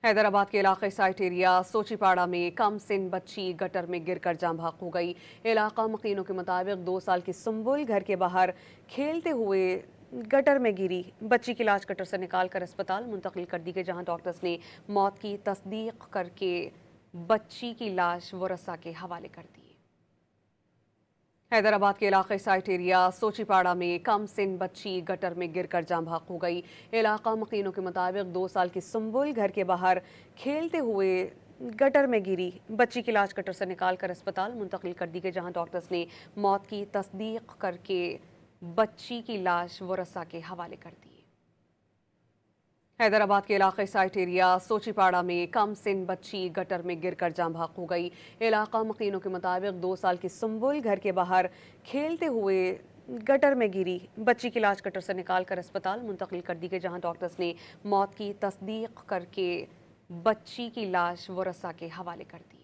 हैदराबाद के इलाके site area सोचीपाड़ा में कम सिन बच्ची गटर में गिरकर जाम बहक हो गई। इलाका मकीनों के मुताबिक 2 साल की सुम्बुल घर के बाहर खेलते हुए गटर में गिरी। बच्ची की लाश गटर से निकालकर अस्पताल मुंतकिल कर दी गई, जहां डॉक्टर्स ने मौत की तस्दीक करके बच्ची की लाश वरसा के हवाले कर दी। हैदराबाद के इलाके साइट एरिया सोचीपाड़ा में कम सिन बच्ची गटर में गिरकर जाम बहक हो गई। इलाका मकीनों के मुताबिक 2 साल की सुम्बुल घर के बाहर खेलते हुए गटर में गिरी। बच्ची की लाश गटर से निकालकर अस्पताल मुंतकिल कर दी गई, जहां डॉक्टर्स ने मौत की तस्दीक करके बच्ची की लाश वरसा के हवाले कर दी। हैदराबाद के इलाके साइट एरिया सोचीपाड़ा में कम सिन बच्ची गटर में गिरकर जाम बहक हो गई। इलाका मकीनों के मुताबिक 2 साल की सुम्बुल घर के बाहर खेलते हुए गटर में गिरी। बच्ची की लाश गटर से निकालकर अस्पताल मुंतकिल कर दी गई, जहां डॉक्टर्स ने मौत की तस्दीक करके बच्ची की लाश वरसा के हवाले कर दी।